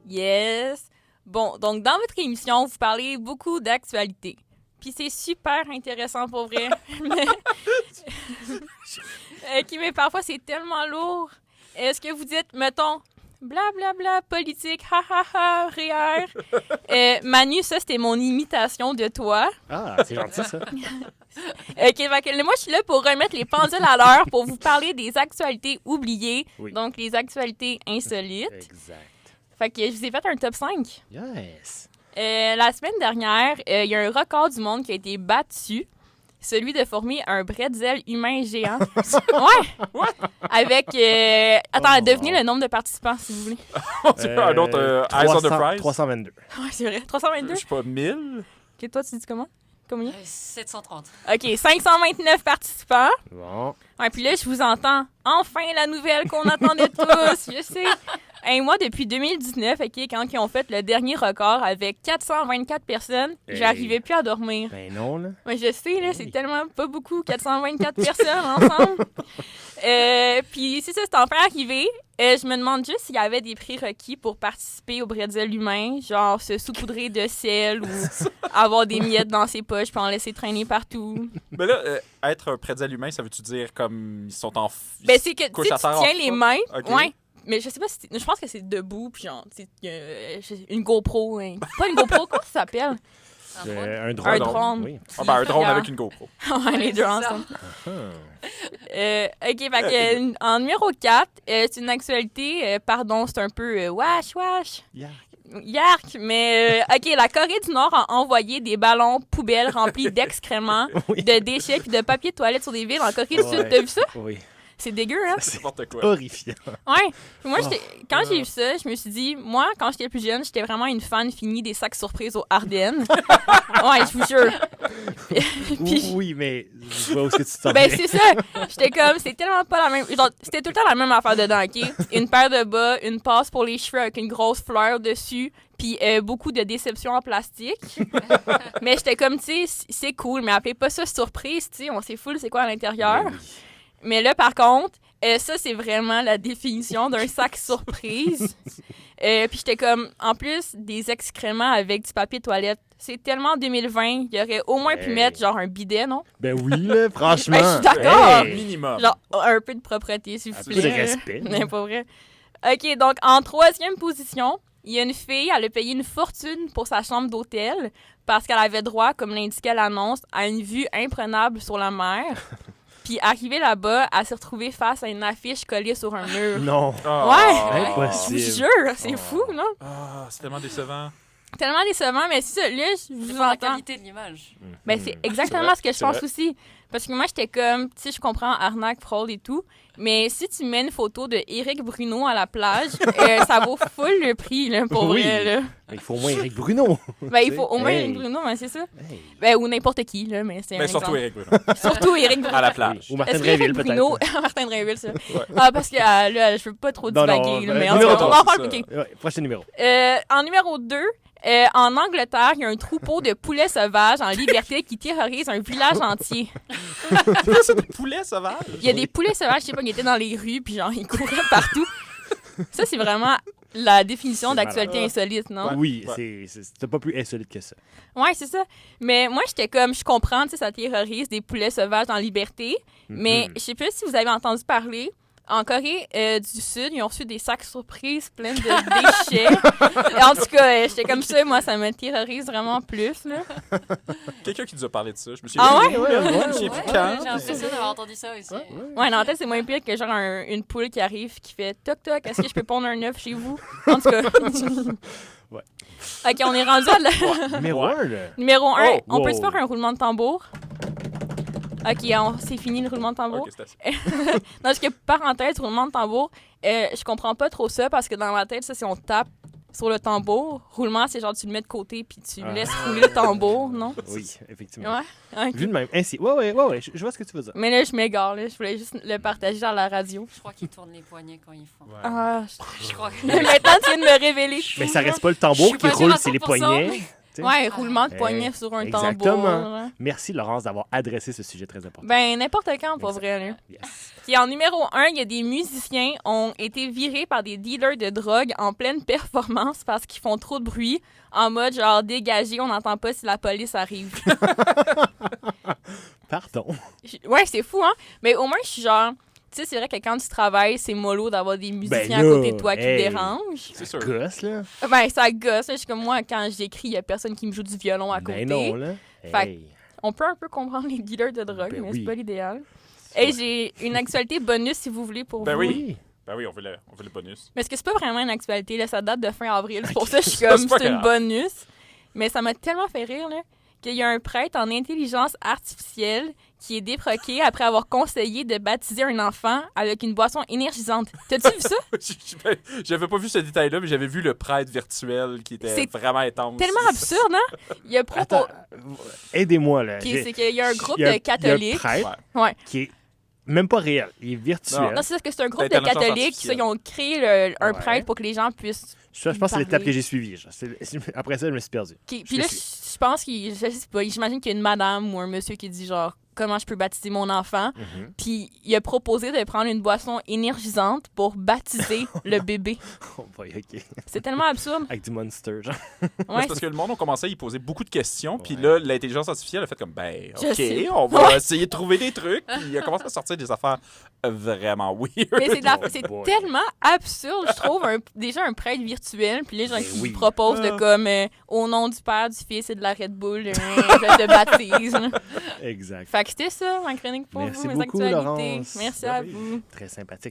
Yes. Bon, donc dans votre émission, vous parlez beaucoup d'actualité. Puis c'est super intéressant pour vrai. mais parfois c'est tellement lourd. Est-ce que vous dites, mettons, blablabla, politique, ha ha ha, rire. Manu, ça c'était mon imitation de toi. Ah, c'est gentil ça. OK, moi je suis là pour remettre les pendules à l'heure pour vous parler des actualités oubliées, donc les actualités insolites. Exact. Fait que je vous ai fait un top 5. Yes. La semaine dernière, il y a un record du monde qui a été battu, celui de former un bretzel humain géant. Ouais! Avec... Attends, devinez le nombre de participants, si vous voulez. Un autre Eyes on the Prize? 322. Ouais, c'est vrai. 322? Je sais pas, 1000? OK, toi, tu dis comment? Combien? 730. OK, 529 participants. Bon. Ouais, puis là, je vous entends. Enfin, la nouvelle qu'on attendait tous, je sais. Hey, moi, depuis 2019, OK, quand ils ont fait le dernier record avec 424 personnes, j'arrivais plus à dormir. Ben non, là. Ouais, je sais, là, c'est tellement pas beaucoup, 424 personnes ensemble. Puis si ça, c'est enfin arrivé. Je me demande juste s'il y avait des prérequis pour participer au bretzel humain, genre se saupoudrer de sel ou avoir des miettes dans ses poches puis en laisser traîner partout. Mais là, être un pretzel humain, ça veut-tu dire comme ils sont en... Ben, c'est que tu couchent à terre tiens en les foot? mains, OK. ouais. Mais je sais pas si je pense que c'est debout puis genre une GoPro, hein. Pas une GoPro, comment ça s'appelle? Un drone. Un drone. Oui. Ah ben, un drone Yeah. avec une GoPro. Ouais, les deux ensemble. OK, fait que, en numéro 4, c'est une actualité, pardon, c'est un peu wesh. Yeah. Yark, mais OK, la Corée du Nord a envoyé des ballons poubelles remplis d'excréments, Oui. de déchets puis de papier de toilette sur des villes en Corée du Sud. T'as vu ça? Oui. C'est dégueu, hein? C'est n'importe quoi. Horrifiant. Ouais. Puis moi, quand j'ai vu ça, je me suis dit, moi, quand j'étais plus jeune, j'étais vraiment une fan finie des sacs surprises aux Ardennes. Ouais, je vous jure. Puis- Oui, mais je vois où est-ce que tu t'en Ben, viens. c'est ça. J'étais comme, c'est tellement pas la même. Genre, c'était tout le temps la même affaire dedans, OK? Une paire de bas, une passe pour les cheveux avec une grosse fleur dessus, puis beaucoup de déception en plastique. Mais j'étais comme, tu sais, c'est cool, mais appelez pas ça surprise, tu sais, on sait full c'est quoi à l'intérieur. Ben oui. Mais là, par contre, ça, c'est vraiment la définition d'un sac surprise. Puis j'étais comme, en plus, des excréments avec du papier de toilette. C'est tellement 2020, il y aurait au moins pu Hey. mettre genre un bidet, non? Ben oui, là, franchement. Ben, je suis d'accord. Hey. Minimum. Genre, un peu de propreté, s'il vous Un plaît. peu de respect. Mais pas vrai. OK, donc, en troisième position, il y a une fille, elle a payé une fortune pour sa chambre d'hôtel parce qu'elle avait droit, comme l'indiquait l'annonce, à une vue imprenable sur la mer. Puis, arrivée là-bas, elle s'est retrouvée face à une affiche collée sur un mur. Non. Ouais! Je Impossible. vous jure, c'est fou, non? Ah, c'est tellement décevant. Tellement décevant, mais c'est ça, là, je vous C'est pour la entends. qualité de l'image. Ben, c'est exactement C'est vrai, ce que je c'est pense vrai. aussi. Parce que moi, j'étais comme, tu sais, je comprends arnaque, fraude et tout, mais si tu mets une photo de Éric Bruno à la plage, ça vaut full le prix, là, pour Oui. vrai, là. Mais il faut au moins Éric Bruno. Ben, il faut au moins Hey. Éric Bruno, mais c'est ça. Hey. Ben, ou n'importe qui, là, mais c'est un Mais surtout exemple. Éric Bruno. Surtout Éric Bruno. À la plage. Ou Martin Est-ce qu'Éric Drainville, Bruno... peut-être. Martin Drainville, ça. Ah, parce que là, je veux pas trop Non, non, divaguer, là, ben, mais en tout numéro cas, on trois, en parle c'est plus. ça. Ouais, prochain numéro. En numéro 2, en Angleterre, il y a un troupeau de poulets sauvages en liberté qui terrorise un village entier. C'est des poulets sauvages. Il y a des poulets sauvages, je sais pas, qui étaient dans les rues, puis genre, ils couraient partout. Ça, c'est vraiment la définition C'est d'actualité malade. insolite, non? Oui, Ouais. c'est pas plus insolite que ça. Ouais, c'est ça. Mais moi, j'étais comme, je comprends, tu sais, ça terrorise des poulets sauvages en liberté, mais je sais pas si vous avez entendu parler. En Corée du Sud, ils ont reçu des sacs surprises pleins de déchets. Et en tout cas, j'étais comme ça, moi, ça me terrorise vraiment plus, là. Quelqu'un qui nous a parlé de ça. Je me suis Ah dit, ouais? Je sais plus Ouais, quand. j'ai l'impression d'avoir entendu ça aussi. Ouais, non, en tête, c'est moins pire que genre une poule qui arrive qui fait toc-toc, est-ce que je peux pondre un œuf chez vous? En tout cas. Ouais. OK, on est rendu à la... Numéro 1, là. Numéro 1, Oh, on peut wow. se faire un roulement de tambour? OK, c'est fini le roulement de tambour. Ok, c'est assez. Non, parce que parenthèse, roulement de tambour, je comprends pas trop ça parce que dans ma tête, ça, si on tape sur le tambour, roulement, c'est genre tu le mets de côté puis tu laisses rouler le tambour, non? Oui, effectivement. Ouais. OK. Vu de même. Ainsi. Ouais, je vois ce que tu veux dire. Mais là, je m'égare, là. Je voulais juste le partager à la radio. Je crois qu'ils tournent les poignets quand ils font. Ouais. Ah, Je crois que... maintenant, tu viens de me révéler. Mais ça reste pas le Je tambour suis qui pas roule, sûre à c'est les 100%, poignets. mais- Tu sais. Ouais, roulement de Eh, poignet sur un exactement. tambour. là. Merci, Laurence, d'avoir adressé ce sujet très important. Ben, n'importe quand, pour Exact. vrai. Là. Yes. Puis en numéro 1, il y a des musiciens ont été virés par des dealers de drogue en pleine performance parce qu'ils font trop de bruit, en mode genre dégagé, on n'entend pas si la police arrive. Pardon. Ouais, c'est fou, hein? Mais au moins, je suis genre... Tu sais, c'est vrai que quand tu travailles, c'est mollo d'avoir des musiciens à là, côté de toi qui hey. dérangent. C'est sûr. Gosse, là. Ben, ça gosse. Je suis comme moi, quand j'écris, il n'y a personne qui me joue du violon à côté. Ben non, là. Fait Hey. On peut un peu comprendre les dealers de drogue, Ben mais oui. c'est pas l'idéal. Et j'ai une actualité bonus, si vous voulez, pour Ben vous. oui. Ben oui, on veut le bonus. Mais est-ce que c'est pas vraiment une actualité? Là, ça date de fin avril. C'est pour Ok. ça que je suis Ça, comme, c'est pas c'est une grave. bonus. Mais ça m'a tellement fait rire, là, qu'il y a un prêtre en intelligence artificielle qui est défroqué après avoir conseillé de baptiser un enfant avec une boisson énergisante. T'as-tu vu ça? J'avais pas vu ce détail-là, mais j'avais vu le prêtre virtuel qui était C'est vraiment intense. Tellement absurde, hein? Il y a Attends, aidez-moi, là. C'est qu'il y a un groupe Il y a- de catholiques. Il y a un prêtre Ouais. qui est même pas réel. Il est virtuel. Non, c'est ça que c'est un groupe de L'intelligence catholiques qui artificielle. ont créé un Ouais. prêtre pour que les gens puissent. Je pense que c'est l'étape parler. que j'ai suivie. genre. Après ça, je me suis perdu. Puis Je là, suis. je pense qu'il. Je sais pas, j'imagine qu'il y a une madame ou un monsieur qui dit genre comment je peux baptiser mon enfant. Mhm. Puis il a proposé de prendre une boisson énergisante pour baptiser le bébé. Oh boy, OK. C'est tellement absurde. Avec du Monster, genre. Ouais, C'est parce que le monde a commencé à y poser beaucoup de questions, puis Ouais. là, l'intelligence artificielle a fait comme, ben, Je sais. OK, on va essayer de trouver des trucs, puis il a commencé à sortir des affaires vraiment weird. mais Oh c'est boy. tellement absurde, je trouve, déjà un prêtre virtuel, puis les gens Ben qui oui. proposent de comme au nom du Père, du Fils et de la Red Bull, je te baptise. là. Exact. Fait que c'était ça, ma chronique pour Merci vous, mes beaucoup, actualités. Laurence. Merci Ben à oui. vous. Très sympathique.